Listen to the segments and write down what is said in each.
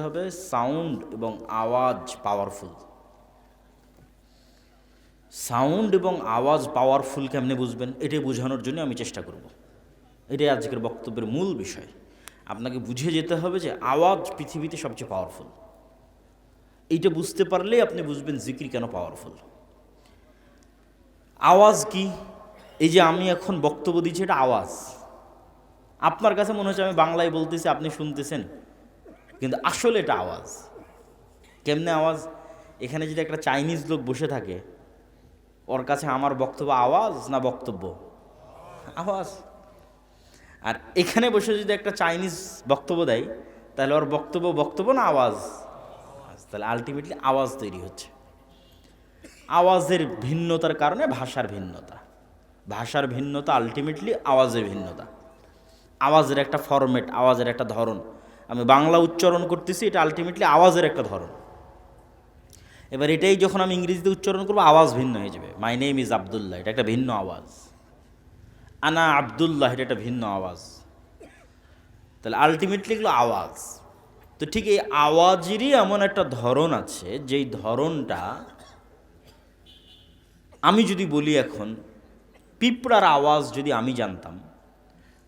হবে সাউন্ড এবং আওয়াজ পাওয়ারফুল। সাউন্ড এবং আওয়াজ পাওয়ারফুল কেমনে বুঝবেন, এটাই বোঝানোর জন্য আমি চেষ্টা করব। এটাই আজকের বক্তব্যের মূল বিষয়। আপনাকে বুঝে যেতে হবে যে আওয়াজ পৃথিবীতে সবচেয়ে পাওয়ারফুল। এইটা বুঝতে পারলেই আপনি বুঝবেন জিকির কেন পাওয়ারফুল। আওয়াজ কি? এই যে আমি এখন বক্তব্য দিচ্ছি, এটা আওয়াজ। আপনার কাছে মনে হচ্ছে আমি বাংলায় বলতেছি, আপনি শুনতেছেন, কিন্তু আসলে এটা আওয়াজ। কেমনে আওয়াজ? এখানে যদি একটা চাইনিজ লোক বসে থাকে, ওর কাছে আমার বক্তব্য আওয়াজ না বক্তব্য? আওয়াজ। আর এখানে বসে যদি একটা চাইনিজ বক্তব্য দেয়, তাহলে ওর বক্তব্য বক্তব্য না আওয়াজ? তাহলে আলটিমেটলি আওয়াজ তৈরি হচ্ছে। আওয়াজের ভিন্নতার কারণে ভাষার ভিন্নতা, ভাষার ভিন্নতা আলটিমেটলি আওয়াজের ভিন্নতা। আওয়াজের একটা ফরম্যাট, আওয়াজের একটা ধরন। আমি বাংলা উচ্চারণ করতেছি, এটা আলটিমেটলি আওয়াজের একটা ধরন। এবার এটাই যখন আমি ইংরেজিতে উচ্চারণ করবো, আওয়াজ ভিন্ন হয়ে যাবে। মাই নেম ইজ আবদুল্লাহ, এটা একটা ভিন্ন আওয়াজ। আনা আবদুল্লাহ, এটা একটা ভিন্ন আওয়াজ। তাহলে আলটিমেটলি এগুলো আওয়াজ। তো ঠিক এই আওয়াজেরই এমন একটা ধরন আছে, যেই ধরনটা আমি যদি বলি এখন পিঁপড়ার আওয়াজ যদি আমি জানতাম,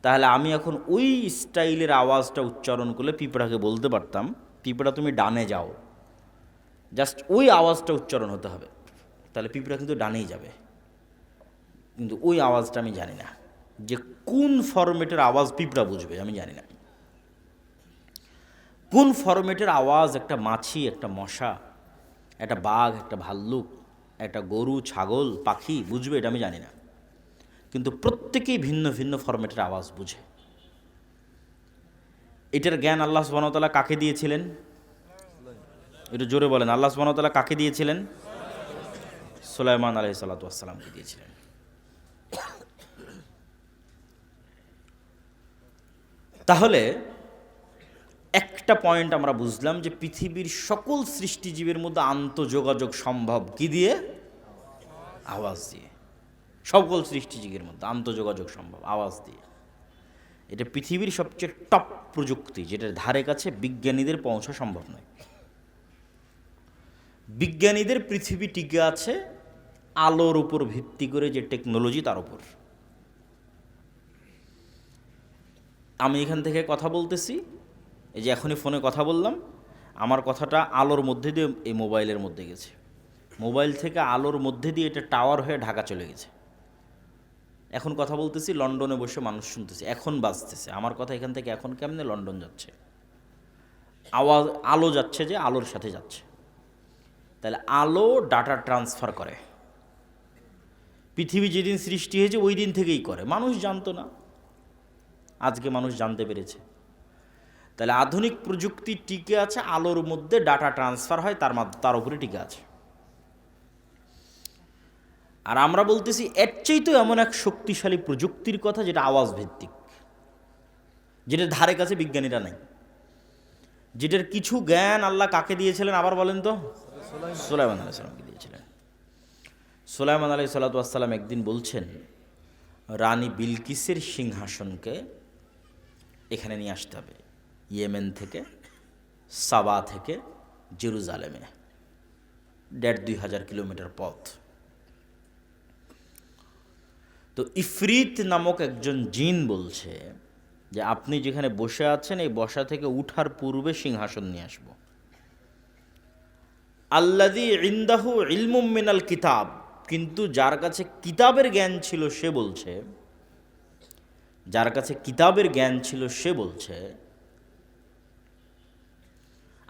তাহলে আমি এখন ওই স্টাইলের আওয়াজটা উচ্চারণ করলে পিঁপড়াকে বলতে পারতাম, পিঁপড়া তুমি ডানে যাও। জাস্ট ওই আওয়াজটা উচ্চারণ হতে হবে, তাহলে পিঁপড়া কিন্তু ডানেই যাবে। কিন্তু ওই আওয়াজটা আমি জানি না, যে কোন ফরম্যাটের আওয়াজ পিঁপড়া বুঝবে আমি জানি না। কোন ফরম্যাটের আওয়াজ একটা মাছি, একটা মশা, একটা বাঘ, একটা ভাল্লুক, একটা গরু, ছাগল, পাখি বুঝবে, এটা আমি জানি না। কিন্তু প্রত্যেকেই ভিন্ন ভিন্ন ফরম্যাটের আওয়াজ বুঝে। এটার জ্ঞান আল্লাহ সুবহানাহু ওয়া তাআলা কাকে দিয়েছিলেন? একটু জোরে বলেন, আল্লাহ সুবহানাহু ওয়া তাআলা কাকে দিয়েছিলেন? সুলাইমান আলাইহিস সালাতু ওয়াস সালামকে দিয়েছিলেন। তাহলে একটা পয়েন্ট আমরা বুঝলাম যে পৃথিবীর সকল সৃষ্টিজীবের মধ্যে আন্তঃযোগাযোগ সম্ভব কি দিয়ে? আওয়াজ দিয়ে। সকল সৃষ্টিজীবের মধ্যে আন্তঃযোগাযোগ সম্ভব আওয়াজ দিয়ে। এটা পৃথিবীর সবচেয়ে টপ প্রযুক্তি, যেটার ধারে কাছে বিজ্ঞানীদের পৌঁছা সম্ভব নয়। বিজ্ঞানীদের পৃথিবী টিকে আছে আলোর উপর ভিত্তি করে, যে টেকনোলজি তার উপর। আমি এখান থেকে কথা বলতেছি, এই যে এখনই ফোনে কথা বললাম, আমার কথাটা আলোর মধ্যে দিয়ে এই মোবাইলের মধ্যে গেছে, মোবাইল থেকে আলোর মধ্যে দিয়ে এটা টাওয়ার হয়ে ঢাকা চলে গেছে। এখন কথা বলতেছি, লন্ডনে বসে মানুষ শুনতেছে, এখন বাজতেছে আমার কথা এখান থেকে। এখন কেমনে লন্ডন যাচ্ছে? আওয়াজ, আলো যাচ্ছে, যে আলোর সাথে যাচ্ছে। তাহলে আলো ডাটা ট্রান্সফার করে। পৃথিবী যেদিন সৃষ্টি হয়েছে ওই দিন থেকেই করে, মানুষ জানতো না, আজকে মানুষ জানতে পেরেছে। তাহলে আধুনিক প্রযুক্তি টিকে আছে আলোর মধ্যে, ডাটা ট্রান্সফার হয় তার উপরে টিকে আছে। আর আমরা বলতেছি এর চাইতেও এমন এক শক্তিশালী প্রযুক্তির কথা, যেটা আওয়াজ ভিত্তিক, যেটার ধারে কাছে বিজ্ঞানীরা নাই, যেটার কিছু জ্ঞান আল্লাহ কাকে দিয়েছিলেন আবার বলেন তো? সুলাইমান আলাইহিস সালামকে দিয়েছিলেন। সুলাইমান আলাইহিস সালাতু ওয়াস সালাম একদিন বলছেন, রানী বিলকিসের সিংহাসনকে এখানে নিয়ে আসতে হবে, ইয়েমেন থেকে, সাবা থেকে জেরুজালেমে, ১,৫০০ কিলোমিটার পথ। তো ইফরিত নামক একজন জিন বলছে যে আপনি যেখানে বসে আছেন এই বসা থেকে উঠার পূর্বে সিংহাসন নিয়ে আসব। আল্লাযী ইনদাহু ইলমুম মিনাল কিতাব, কিন্তু যার কাছে কিতাবের জ্ঞান ছিল সে বলছে, যার কাছে কিতাবের জ্ঞান ছিল সে বলছে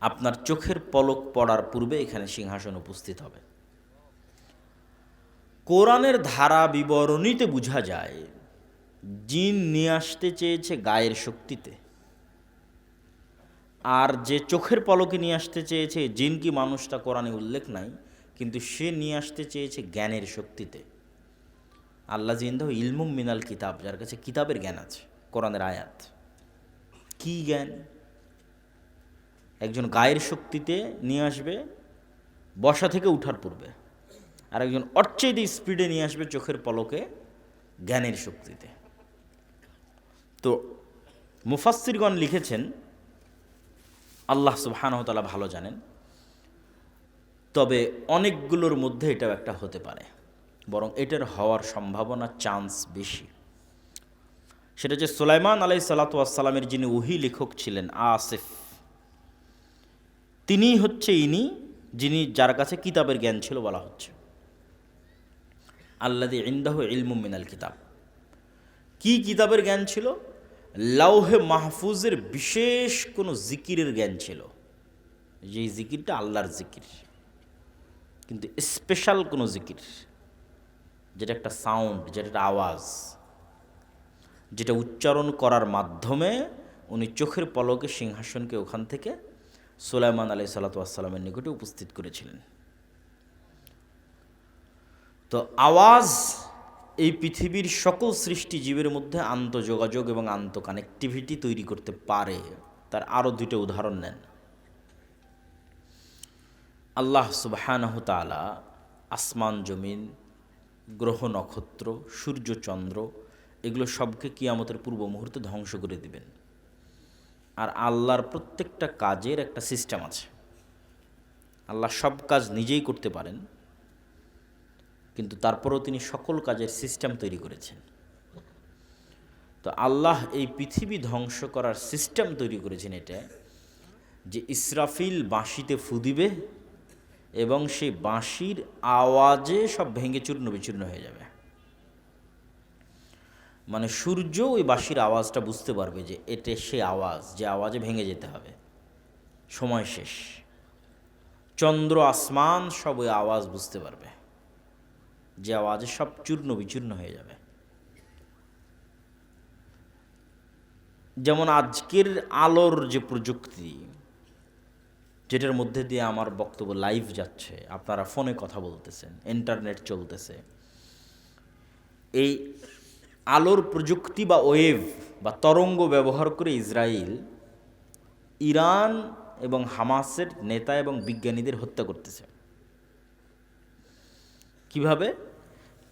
আপনার চোখের পলক পড়ার পূর্বে এখানে সিংহাসন উপস্থিত হবে। কোরআনের ধারা বিবরণীতে বোঝা যায় জিন নিয়ে আসতে চেয়েছে গায়ের শক্তিতে, আর যে চোখের পলকে নিয়ে আসতে চেয়েছে জিন কি মানুষটা কোরআনে উল্লেখ নাই, কিন্তু সে নিয়ে আসতে চেয়েছে জ্ঞানের শক্তিতে। আল্লাহ জিন্দাহ ইলমুম মিনাল কিতাব, যার কাছে কিতাবের জ্ঞান আছে, কোরআনের আয়াত। কি জ্ঞান? একজন গায়ের শক্তিতে নিয়ে আসবে বসা থেকে উঠার পূর্বে, আর একজন অর্চেদি স্পিডে নিয়ে আসবে চোখের পলকে জ্ঞানের শক্তিতে। তো মুফাসসিরগণ লিখেছেন আল্লাহ সুবহানাহু ওয়া তাআলা ভালো জানেন। তবে অনেকগুলোর মধ্যে এটাও একটা হতে পারে, বরং এটার হওয়ার সম্ভাবনা চান্স বেশি। সেটা যে সুলাইমান আলাইহিস সালাতু ওয়াস সালামের যিনি ওহী লেখক ছিলেন আসিফ, তিনিই হচ্ছে ইনি যিনি যার কাছে কিতাবের জ্ঞান ছিল বলা হচ্ছে। আল্লাযী ইনদাহু ইলমুম মিনাল কিতাব। কি কিতাবের জ্ঞান ছিল? লাউহে মাহফুজের বিশেষ কোনো জিকিরের জ্ঞান ছিল, যেই জিকিরটা আল্লাহর জিকির, কিন্তু স্পেশাল কোনো জিকির, যেটা একটা সাউন্ড, যেটা একটা আওয়াজ, যেটা উচ্চারণ করার মাধ্যমে উনি চোখের পলকে সিংহাসনকে ওখান থেকে সুলাইমান আলাইহিস সালাতু ওয়াস সালামের নিকটে উপস্থিত করেছিলেন। তো আওয়াজ এই পৃথিবীর সকল সৃষ্টিজীবের মধ্যে আন্তঃযোগাযোগ এবং আন্তঃকানেক্টিভিটি তৈরি করতে পারে। তার আরও দুটো উদাহরণ নেন। আল্লাহ সুবহানাহু তাআলা আসমান জমিন, গ্রহ নক্ষত্র, সূর্য চন্দ্র, এগুলো সবকে কিয়ামতের পূর্ব মুহূর্তে ধ্বংস করে দিবেন। আর আল্লাহর প্রত্যেকটা কাজের একটা সিস্টেম আছে। আল্লাহ সব কাজ নিজেই করতে পারেন, কিন্তু তারপরেও তিনি সকল কাজের সিস্টেম তৈরি করেছেন। তো আল্লাহ এই পৃথিবী ধ্বংস করার সিস্টেম তৈরি করেছেন এটা, যে ইসরাফিল বাঁশিতে ফু দিবে এবং সেই বাঁশির আওয়াজে সব ভেঙে চূর্ণ বিচূর্ণ হয়ে যাবে। মানে সূর্য ওই বাঁশির আওয়াজটা বুঝতে পারবে যে এটা সে আওয়াজ, যে আওয়াজে ভেঙে যেতে হবে, সময় শেষ। চন্দ্র আসমান সব ওই আওয়াজ বুঝতে পারবে, যে আওয়াজে সব চূর্ণ বিচূর্ণ হয়ে যাবে। যেমন আজকের আলোর যে প্রযুক্তি, যেটার মধ্যে দিয়ে আমার বক্তব্য লাইভ যাচ্ছে, আপনারা ফোনে কথা বলতেছেন, ইন্টারনেট চলতেছে, এই আলোর প্রযুক্তি বা ওয়েভ বা তরঙ্গ ব্যবহার করে ইসরায়েল ইরান এবং হামাসের নেতা এবং বিজ্ঞানীদের হত্যা করতেছে। কিভাবে?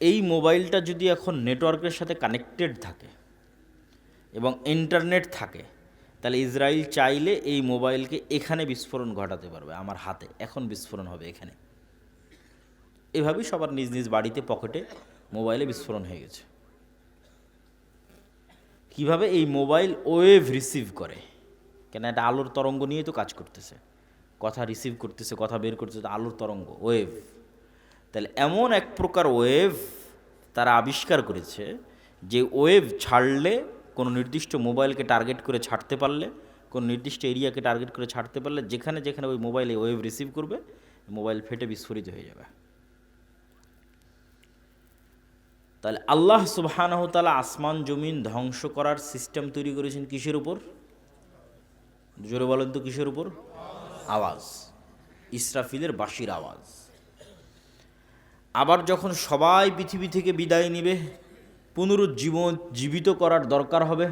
এই মোবাইলটা যদি এখন নেটওয়ার্কের সাথে কানেক্টেড থাকে এবং ইন্টারনেট থাকে, তাহলে ইসরায়েল চাইলে এই মোবাইলকে এখানে বিস্ফোরণ ঘটাতে পারবে, আমার হাতে এখন বিস্ফোরণ হবে এখানে। এভাবেই সবার নিজ নিজ বাড়িতে পকেটে মোবাইলে বিস্ফোরণ হয়ে গেছে। কিভাবে? এই মোবাইল ওয়েভ রিসিভ করে, কেন এটা আলোর তরঙ্গ নিয়েই তো কাজ করতেছে, কথা রিসিভ করতেছে, কথা বের করতেছে, আলোর তরঙ্গ, ওয়েভ। তাহলে এমন এক প্রকার ওয়েভ তারা আবিষ্কার করেছে, যে ওয়েভ ছাড়লে, কোনো নির্দিষ্ট মোবাইলকে টার্গেট করে ছাড়তে পারলে, কোনো নির্দিষ্ট এরিয়াকে টার্গেট করে ছাড়তে পারলে, যেখানে যেখানে ওই মোবাইলে ওয়েভ রিসিভ করবে, মোবাইল ফেটে বিস্ফোরিত হয়ে যাবে। তাহলে আল্লাহ সুবহানাহু ওয়া তাআলা আসমান জমিন ধ্বংস করার সিস্টেম তৈরি করেছেন কিসের উপর? জোরে বলেন তো, কিসের উপর? আওয়াজ, ইসরাফিলের বাঁশির আওয়াজ। আবার যখন সবাই পৃথিবী থেকে বিদায় নিবে, পুনরুজ্জীবিত করার দরকার হবে,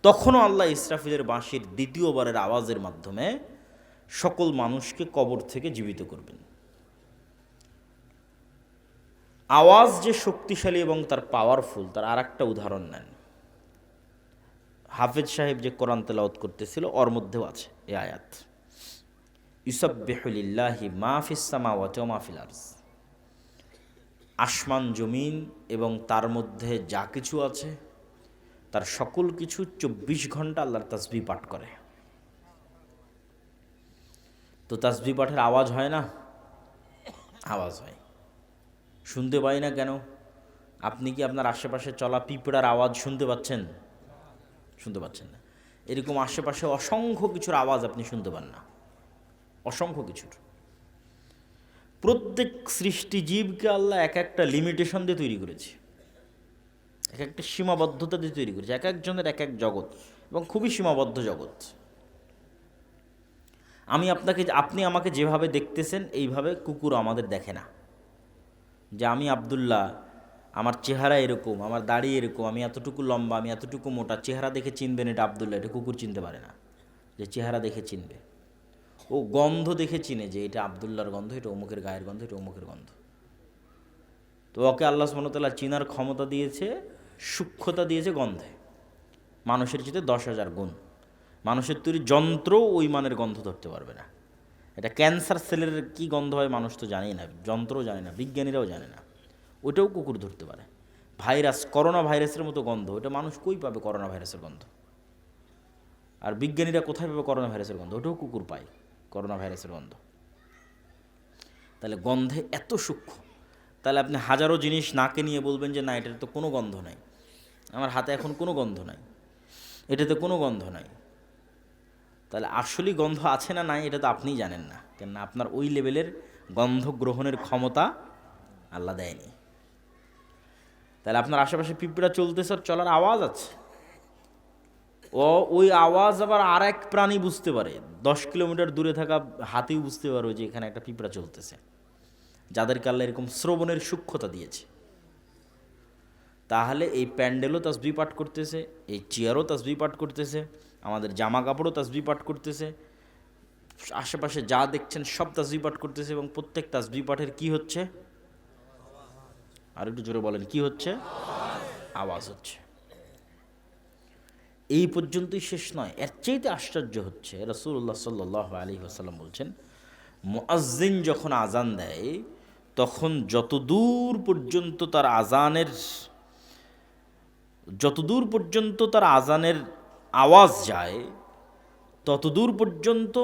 তখনও আল্লাহ ইসরাফিলের বাঁশির দ্বিতীয়বারের আওয়াজের মাধ্যমে সকল মানুষকে কবর থেকে জীবিত করবেন। আওয়াজ যে শক্তিশালী এবং তার পাওয়ারফুল, তার আর একটা উদাহরণ নেন। হাফেজ সাহেব যে কোরআন তেলাওয়াত করতেছিল, ওর মধ্যেও আছে এই আয়াত, ইউসাব্বিহু লিল্লাহি মা ফিস সামাওয়াতি ওয়া মা ফিল আরজ। আসমান জমিন এবং তার মধ্যে যা কিছু আছে, তার সকল কিছু 24 ঘন্টা আল্লাহর তাসবিহ পাঠ করে। তো তাসবিহ পাঠের আওয়াজ হয় না? আওয়াজ হয়। শুনতে পাই না কেন? আপনি কি আপনার আশেপাশে চলা পিঁপড়ার আওয়াজ শুনতে পাচ্ছেন? শুনতে পাচ্ছেন না। এরকম আশেপাশে অসংখ্য কিছুর আওয়াজ আপনি শুনতে পান না, অসংখ্য কিছুর। প্রত্যেক সৃষ্টিজীবকে আল্লাহ এক একটা লিমিটেশন দিয়ে তৈরি করেছে, এক একটা সীমাবদ্ধতা দিয়ে তৈরি করেছে, এক একজনের এক এক জগৎ, এবং খুবই সীমাবদ্ধ জগৎ। আপনি আমাকে যেভাবে দেখতেছেন, এইভাবে কুকুর আমাদের দেখে না। যে আমি আব্দুল্লাহ, আমার চেহারা এরকম, আমার দাড়ি এরকম, আমি এতটুকু লম্বা, আমি এতটুকু মোটা, চেহারা দেখে চিনবেন এটা আব্দুল্লাহ, এটা কুকুর চিনতে পারে না। যে চেহারা দেখে চিনবে, ও গন্ধ দেখে চিনে যে এটা আব্দুল্লাহর গন্ধ, এটা অমুকের গায়ের গন্ধ, এটা অমুকের গন্ধ। তো ওকে আল্লাহ সুবহানাহু ওয়া তাআলা চিনার ক্ষমতা দিয়েছে, সূক্ষ্মতা দিয়েছে গন্ধে, মানুষের চেয়ে 10,000 গুণ। মানুষের তৈরি যন্ত্র ওই মানের গন্ধ ধরতে পারবে না। এটা ক্যান্সার সেলের কি গন্ধ হয় মানুষ তো জানেই না, যন্ত্রও জানে না, বিজ্ঞানীরাও জানে না। ওটাও কুকুর ধরতে পারে। ভাইরাস, করোনা ভাইরাসের মতো গন্ধ, ওটা মানুষ কই পাবে করোনা ভাইরাসের গন্ধ? আর বিজ্ঞানীরা কোথায় পাবে করোনা ভাইরাসের গন্ধ? ওটাও কুকুর পায় করোনা ভাইরাসের গন্ধ। তাহলে গন্ধে এত সূক্ষ্ম। তাহলে আপনি হাজারো জিনিস নাকে নিয়ে বলবেন যে না এটার তো কোনো গন্ধ নাই, আমার হাতে এখন কোনো গন্ধ নাই, এটাতে কোনো গন্ধ নাই। তাহলে আসলেই গন্ধ আছে না নাই এটা তো আপনিই জানেন না, কেননা আপনার ওই লেভেলের গন্ধ গ্রহণের ক্ষমতা আল্লাহ দেয়নি। তাহলে আপনার আশেপাশে পিঁপড়া চলতেছে, চলার আওয়াজ আছে, ওই আওয়াজ আবার আর এক প্রাণী বুঝতে পারে, 10 কিলোমিটার দূরে থাকা হাতিও বুঝতে পারো যে এখানে একটা পিঁপড়া চলতেছে, যাদেরকে আল্লাহ এরকম শ্রবণের সূক্ষ্মতা দিয়েছে। তাহলে এই প্যান্ডেলও তাসবিহ পাঠ করতেছে, এই চেয়ারও তাসবিহ পাঠ করতেছে, আমাদের জামা কাপড়ও তাসবিহ পাঠ করতেছে, আশেপাশে যা দেখছেন সব তাসবিহ পাঠ করতেছে, এবং প্রত্যেক তাসবিহ পাঠের কি হচ্ছে? আর একটু জোরে বলেন, কি হচ্ছে? আওয়াজ হচ্ছে। এই পর্যন্তই শেষ নয়, এর চাইতে আশ্চর্য হচ্ছে রাসূলুল্লাহ সাল্লাল্লাহু আলাইহি ওয়াসাল্লাম বলছেন, মুয়াজ্জিন যখন আজান দেয় তখন যতদূর পর্যন্ত তার আজানের আওয়াজ যায় ততদূর পর্যন্ত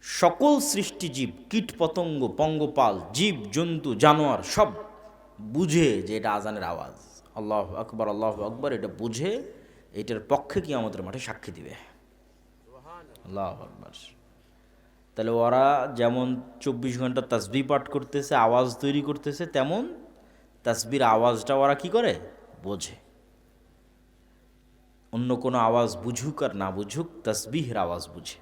সকল সৃষ্টিজীব, কীট পতঙ্গ, পঙ্গপাল, জীব জন্তু, জানোয়ার সব বুঝে যে এটা আজানের আওয়াজ। আল্লাহু আকবার, আল্লাহু আকবার, এটা বুঝে এটার পক্ষে কিয়ামতের মাঠে সাক্ষী দিবে। আল্লাহু আকবার। তাহলে ওরা যেমন 24 ঘন্টা তাসবিহ পাঠ করতেছে, আওয়াজ তৈরি করতেছে, তেমন তাসবির আওয়াজটা ওরা কি করে? বোঝে। অন্য কোনো আওয়াজ বুঝুক আর না বুঝুক, তাসবিহের আওয়াজ বুঝে।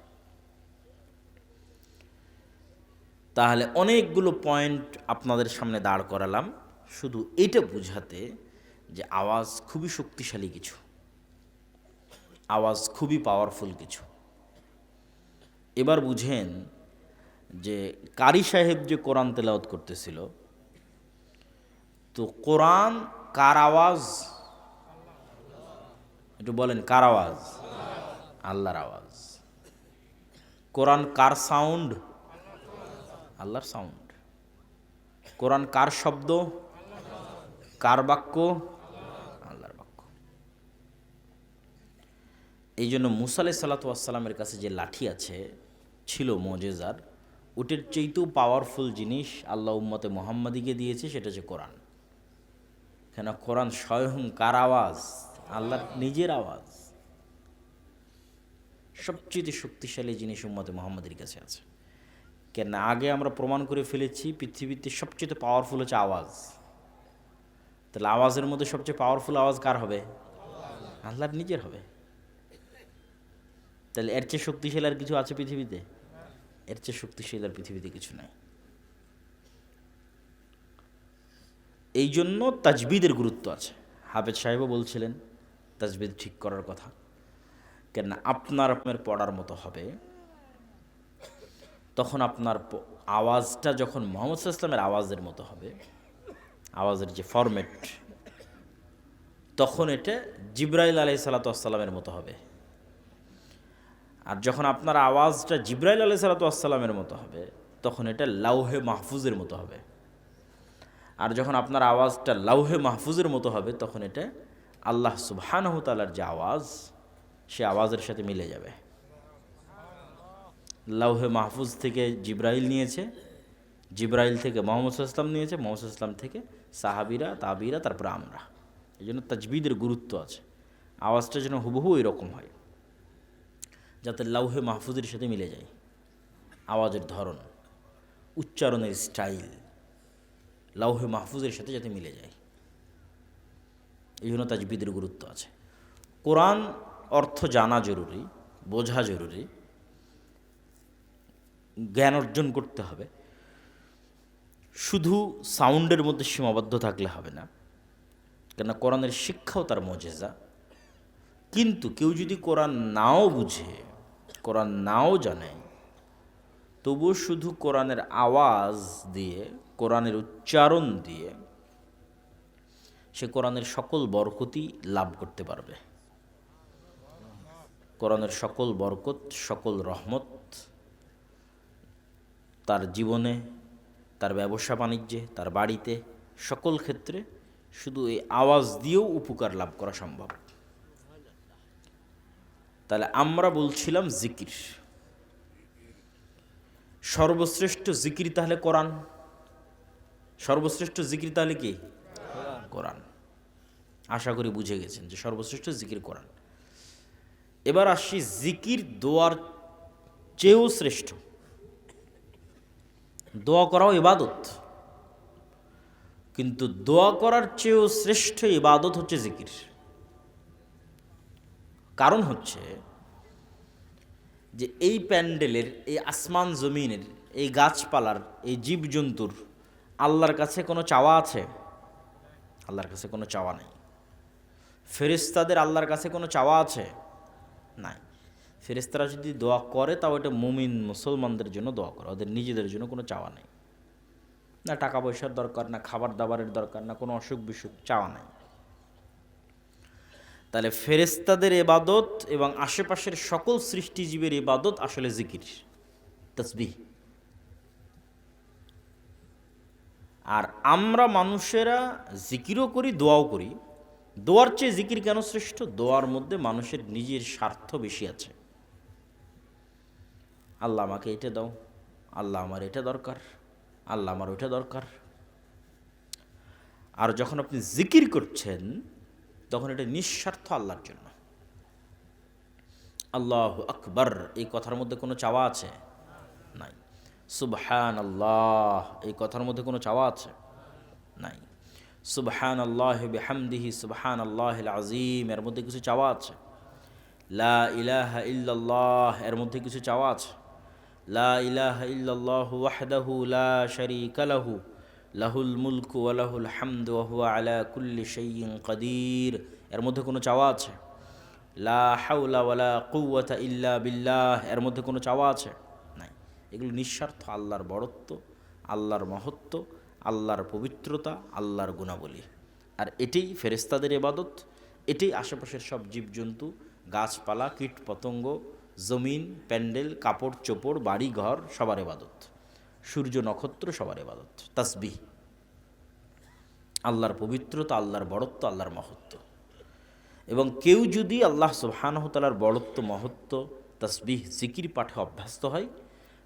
তাহলে অনেকগুলো পয়েন্ট আপনাদের সামনে দাঁড় করালাম শুধু এটা বুঝাতে যে আওয়াজ খুবই শক্তিশালী কিছু, আওয়াজ খুবই পাওয়ারফুল কিছু। এবার বুঝেন যে কারি সাহেব যে কোরআন তেলাওয়াত করতেছিল, তো কোরআন কার আওয়াজ? একটু বলেন, কার আওয়াজ? আল্লাহর আওয়াজ। কোরআন কার সাউন্ড? আল্লাহর সাউন্ড। কোরআন কার শব্দ? কার বাক্য? আল্লাহর বাক্য। এই জন্য মুসা আলাইহিস সালাতু ওয়াস সালামের কাছে যে লাঠি আছে, ছিল মুজিজার, ওটার চাইতেও পাওয়ারফুল জিনিস আল্লাহ উম্মতে মুহাম্মাদিকে দিয়েছে, সেটা হচ্ছে কোরআন। কেন? কোরআন স্বয়ং কার আওয়াজ? আল্লাহর নিজের আওয়াজ। সবচেয়ে শক্তিশালী জিনিস উম্মতে মুহাম্মাদের কাছে আছে। কেন? আগে আমরা প্রমাণ করে ফেলেছি পৃথিবীতে সবচেয়ে পাওয়ারফুল হচ্ছে আওয়াজ। তাহলে আওয়াজের মধ্যে সবচেয়ে পাওয়ারফুল আওয়াজ কার হবে? আল্লাহর নিজের হবে। তাহলে এর চেয়ে শক্তিশালী আর কিছু আছে পৃথিবীতে? এর চেয়ে শক্তিশালী আর পৃথিবীতে কিছু নাই। এই জন্য তাজবিদের গুরুত্ব আছে। হাফেজ সাহেবও বলছিলেন তাজবিদ ঠিক করার কথা। কেন? আপনার পড়ার মতো হবে, তখন আপনার আওয়াজটা যখন মুহাম্মদ সাল্লাল্লাহু আলাইহি ওয়াসাল্লামের আওয়াজের মতো হবে, আওয়াজের যে ফরম্যাট, তখন এটা জিবরাইল আলাইহিস সালাতু ওয়াস সালামের মতো হবে। আর যখন আপনার আওয়াজটা জিবরাইল আলাইহিস সালাতু ওয়াস সালামের মতো হবে, তখন এটা লাউহে মাহফুজের মতো হবে। আর যখন আপনার আওয়াজটা লাউহে মাহফুজের মতো হবে, তখন এটা আল্লাহ সুবহানাহু তাআলার যে আওয়াজ, সে আওয়াজের সাথে মিলে যাবে। লাউহে মাহফুজ থেকে জিবরাইল নিয়েছে, জিবরাইল থেকে মুহাম্মদ সাল্লাল্লাহু আলাইহি ওয়াসাল্লাম নিয়েছে, মুহাম্মদ সাল্লাল্লাহু আলাইহি ওয়াসাল্লাম থেকে সাহাবীরা, তাবিরা, তারপরে আমরা। এই জন্য তাজবিদের গুরুত্ব আছে। আওয়াজটা যেন হুবহু এরকম হয়, যাতে লাউহে মাহফুজের সাথে মিলে যায়। আওয়াজের ধরন, উচ্চারণের স্টাইল লাউহে মাহফুজের সাথে যাতে মিলে যায়, এই জন্য তাজবিদের গুরুত্ব আছে। কোরআন অর্থ জানা জরুরি, বোঝা জরুরি, জ্ঞান অর্জন করতে হবে। শুধু সাউন্ডের মধ্যে সীমাবদ্ধ থাকলে হবে না, কেন? কোরআনের শিক্ষাও তার মুজিজা। কিন্তু কেউ যদি কোরআন নাও বুঝে, কোরআন নাও জানে, তবুও শুধু কোরআনের আওয়াজ দিয়ে, কোরআনের উচ্চারণ দিয়ে সে কোরআনের সকল বরকতি লাভ করতে পারবে। কোরআনের সকল বরকত, সকল রহমত তার জীবনে, তার ব্যবসা বাণিজ্যে, তার বাড়িতে, সকল ক্ষেত্রে শুধু এই আওয়াজ দিয়েও উপকার লাভ করা সম্ভব। তাহলে আমরা বলছিলাম জিকির, সর্বশ্রেষ্ঠ জিকির তাহলে কোরআন। সর্বশ্রেষ্ঠ জিকির তাহলে কি? কোরআন। আশা করি বুঝে গেছেন যে সর্বশ্রেষ্ঠ জিকির কোরআন। এবার আসি জিকির দোয়ার চেয়েও শ্রেষ্ঠ। দোয়া করাও ইবাদত, কিন্তু দোয়া করার চেয়েও শ্রেষ্ঠ ইবাদত হচ্ছে জিকির। কারণ হচ্ছে যে এই প্যান্ডেলের, এই আসমান জমিনের, এই গাছপালার, এই জীবজন্তুর আল্লাহর কাছে কোনো চাওয়া আছে? আল্লাহর কাছে কোনো চাওয়া নেই। ফেরেশতাদের আল্লাহর কাছে কোনো চাওয়া আছে? নাই। ফেরেশতারা যদি দোয়া করে তাও এটা মুমিন মুসলমানদের জন্য দোয়া করে, ওদের নিজেদের জন্য কোনো চাওয়া নেই। না টাকা পয়সার দরকার, না খাবার দাবারের দরকার, না কোনো অসুখ বিসুখ, চাওয়া নাই। তাহলে ফেরেশতাদের ইবাদত এবং আশেপাশের সকল সৃষ্টিজীবের ইবাদত আসলে জিকির, তাসবিহ। আর আমরা মানুষেরা জিকিরও করি, দোয়াও করি। দোয়ার চেয়ে জিকির কেন শ্রেষ্ঠ? দোয়ার মধ্যে মানুষের নিজের স্বার্থ বেশি আছে। আল্লাহ আমাকে এটা দাও, আল্লাহ আমার এটা দরকার, আল্লাহ আমার ওইটা দরকার। আর যখন আপনি জিকির করছেন তখন এটা নিঃস্বার্থ আল্লাহর জন্য। আল্লাহু আকবার এই কথার মধ্যে কোনো চাওয়া আছে? নাই। সুবহানাল্লাহ এই কথার মধ্যে কোনো চাওয়া আছে? নাই। সুবহানাল্লাহি বিহামদিহি সুবহানাল্লাহিল আযীম এর মধ্যে কিছু চাওয়া আছে? লা ইলাহা ইল্লাল্লাহ এর মধ্যে কিছু চাওয়া আছে? লা ইলাহা ইল্লাল্লাহু ওয়াহদাহু লা শারীকা লাহু লাহুল মুলকু ওয়া লাহুল হামদু ওয়া হুয়া আলা কুল্লি শাইইন কাদির এর মধ্যে কোনো চাওয়া আছে? লা হাওলা ওয়ালা কুওয়াতা ইল্লা বিল্লাহ এর মধ্যে কোনো চাওয়া আছে? নাই। এগুলো নিঃস্বার্থ আল্লাহর বড়ত্ব, আল্লাহর মহত্ব, আল্লাহর পবিত্রতা, আল্লাহর গুণাবলী। আর এটাই ফেরেশতাদের ইবাদত, এটাই আশেপাশের সব জীবজন্তু, গাছপালা, কীট পতঙ্গ, জমিন, প্যান্ডেল, কাপড় চোপড়, বাড়ি ঘর সবার ইবাদত, সূর্য নক্ষত্র সবার ইবাদত। তাসবিহ, আল্লাহর পবিত্রতা, আল্লাহর বড়ত্ব, আল্লাহর মহত্ব। এবং কেউ যদি আল্লাহ সুবহানাহু তাআলার বড়ত্ব, মহত্ব, তাসবিহ, জিকির পাঠে অভ্যস্ত হয়,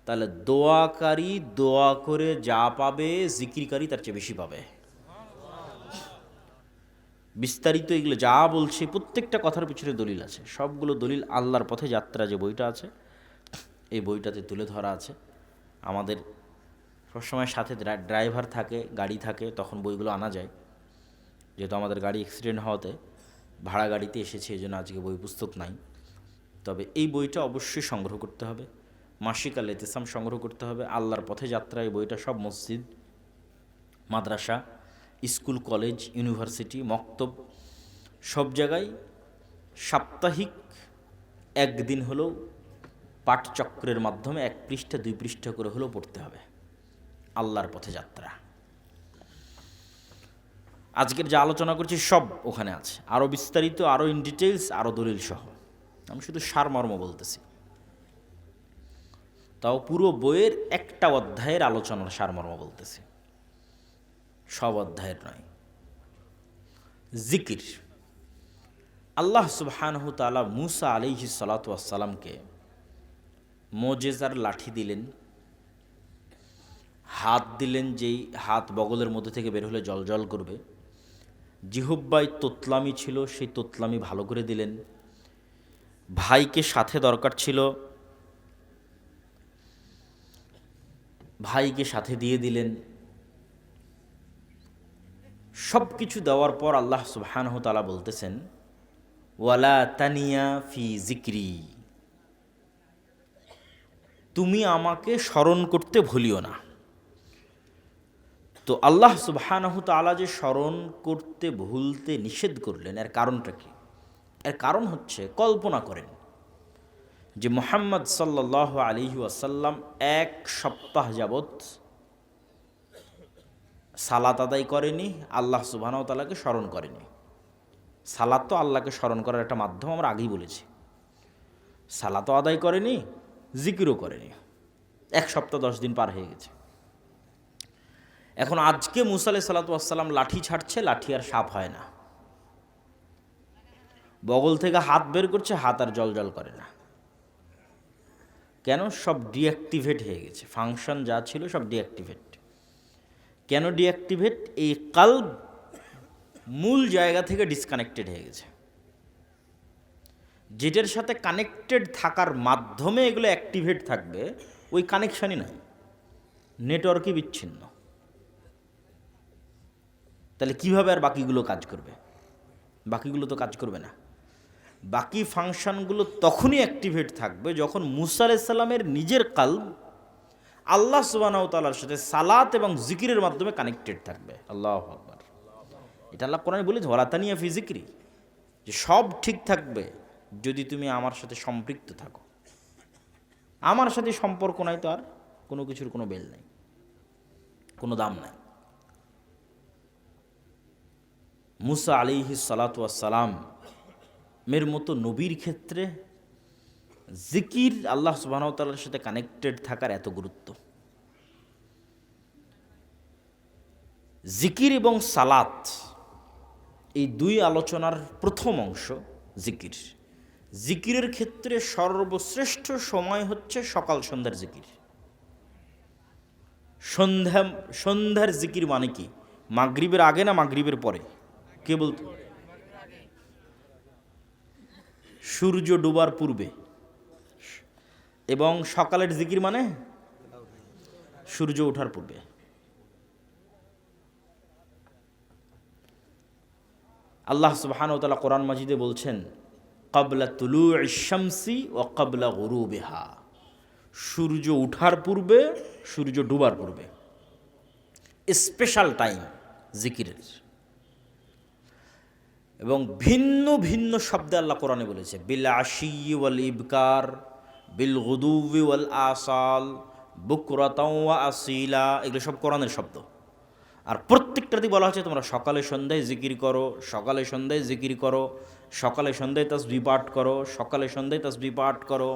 তাহলে দোয়াকারী দোয়া করে যা পাবে জিকিরকারী তার চেয়ে বেশি পাবে। বিস্তারিত এগুলো যা বলছে প্রত্যেকটা কথার পিছনে দলিল আছে। সবগুলো দলিল আল্লাহর পথে যাত্রা যে বইটা আছে এই বইটাতে তুলে ধরা আছে। আমাদের সবসময় সাথে ড্রাইভার থাকে, গাড়ি থাকে, তখন বইগুলো আনা যায়। যেহেতু আমাদের গাড়ি অ্যাক্সিডেন্ট হওয়াতে ভাড়া গাড়িতে এসেছে, এই জন্য আজকে বই পুস্তক নাই। তবে এই বইটা অবশ্যই সংগ্রহ করতে হবে। মাসিক আল ইতিসাম সংগ্রহ করতে হবে। আল্লাহর পথে যাত্রা এই বইটা সব মসজিদ, মাদ্রাসা, স্কুল, কলেজ, ইউনিভার্সিটি, মক্তব সব জায়গায় সাপ্তাহিক একদিন হলেও পাঠচক্রের মাধ্যমে 1 পৃষ্ঠা 2 পৃষ্ঠা করে হলেও পড়তে হবে। আল্লাহর পথে যাত্রা আজকের যা আলোচনা করছি সব ওখানে আছে, আরও বিস্তারিত, আরও ইন ডিটেলস, আরও দলিল সহ। আমি শুধু সারমর্ম বলতেছি, তাও পুরো বইয়ের একটা অধ্যায়ের আলোচনার সারমর্ম বলতেছি, সব অধ্যায়ের নয়। জিকির। আল্লাহ সুবহানাহু তাআলা মূসা আলাইহিস সালাতু ওয়াস সালামকে মুজিজার লাঠি দিলেন, হাত দিলেন, যেই হাত বগলের মধ্যে থেকে বের হলে জলজল করবে। জিহ্বায় তোতলামি ছিল, সেই তোতলামি ভালো করে দিলেন। ভাইকে সাথে দরকার ছিল, ভাইকে সাথে দিয়ে দিলেন। সব কিছু দেওয়ার পর আল্লাহ সুবহানাহু তাআলা বলতেছেন, ওয়ালা তানিয়া ফি জিক্রি, তুমি আমাকে স্মরণ করতে ভুলিও না। তো আল্লাহ সুবহানাহু তাআলা যে স্মরণ করতে ভুলতে নিষেধ করলেন, এর কারণটা কি? এর কারণ হচ্ছে, কল্পনা করেন যে মুহাম্মদ সাল্লাল্লাহু আলাইহি ওয়াসাল্লাম 1 সপ্তাহ যাবৎ সালাত আদায় করেনি, আল্লাহ সুবহানাহু তাআলাকে স্মরণ করেনি। সালাত তো আল্লাহকে স্মরণ করার একটা মাধ্যম, আমরা আগেই বলেছি। সালাতও আদায় করেনি, জিকিরও করেনি। 1 সপ্তাহ 10 দিন পার হয়ে গেছে। এখন আজকে মুসা আলাইহিস সালাতু ওয়াস সালাম লাঠি ছাড়ছে, লাঠি আর সাপ হয় না। বগল থেকে হাত বের করছে, হাত আর জ্বলজ্বল করে না। কেন? সব ডিঅ্যাক্টিভেট হয়ে গেছে, ফাংশন যা ছিল সব ডিঅ্যাক্টিভেট। কেন ডিঅ্যাক্টিভেট? এই কালব মূল জায়গা থেকে ডিসকানেক্টেড হয়ে গেছে। যেটার সাথে কানেক্টেড থাকার মাধ্যমে এগুলো অ্যাক্টিভেট থাকবে, ওই কানেকশানই নাই, নেটওয়ার্কই বিচ্ছিন্ন। তাহলে কিভাবে আর বাকিগুলো কাজ করবে? বাকিগুলো তো কাজ করবে না। বাকি ফাংশনগুলো তখনই অ্যাক্টিভেট থাকবে যখন মুসা আলাইহিস সালামের নিজের কালব আল্লাহ সুবহানাহু ওয়া তাআলার সাথে সালাত এবং জিকিরের মাধ্যমে কানেক্টেড থাকবে। আল্লাহু আকবার। এটা আল্লাহ কোরআনে বলেছে, ওয়ালা তানিয়া ফি যিকরি, যে সব ঠিক থাকবে যদি তুমি আমার সাথে সম্পৃক্ত থাকো। আমার সাথে সম্পর্ক নাই তো আর কোনো কিছুর কোনো বেল নাই, কোনো দাম নাই। মুসা আলাইহিস সালাতু ওয়াস সালাম মের মতো নবীর ক্ষেত্রে জিকির, আল্লাহ সুবহানাহু ওয়া তাআলার সাথে কানেক্টেড থাকার এত গুরুত্ব। জিকির এবং সালাত এই দুই আলোচনার প্রথম অংশ জিকির। জিকিরের ক্ষেত্রে সর্বশ্রেষ্ঠ সময় হচ্ছে সকাল সন্ধ্যার জিকির। সন্ধ্যার জিকির মানে কি? মাগরিবের আগে না মাগরিবের পরে? কে বলতো? সূর্য ডোবার পূর্বে। এবং সকালের জিকির মানে সূর্য ওঠার পূর্বে। আল্লাহ সুবহানাহু ওয়া তাআলা কোরআন মাজিদে বলছেন, ক্বাবলা তুলুইশ শামসি ওয়া ক্বাবলা গুরুবিহা, সূর্য ওঠার পূর্বে, সূর্য ডুবার পূর্বে। স্পেশাল টাইম জিকিরের। এবং ভিন্ন ভিন্ন শব্দে আল্লাহ কোরআনে বলেছে, বিল আশি ওয়াল ইবকার, বিল গুদুবি ওয়াল আসাল, বুকরাতাও ওয়া আসিলা। এগুলো সব কোরআনের শব্দ। আর প্রত্যেকটাতেই বলা হচ্ছে তোমরা সকালে সন্ধ্যায় জিকির করো, সকালে সন্ধ্যায় জিকির করো, সকালে সন্ধ্যায় তাসবিহ পাঠ করো, সকালে সন্ধ্যায় তাসবিহ পাঠ করো।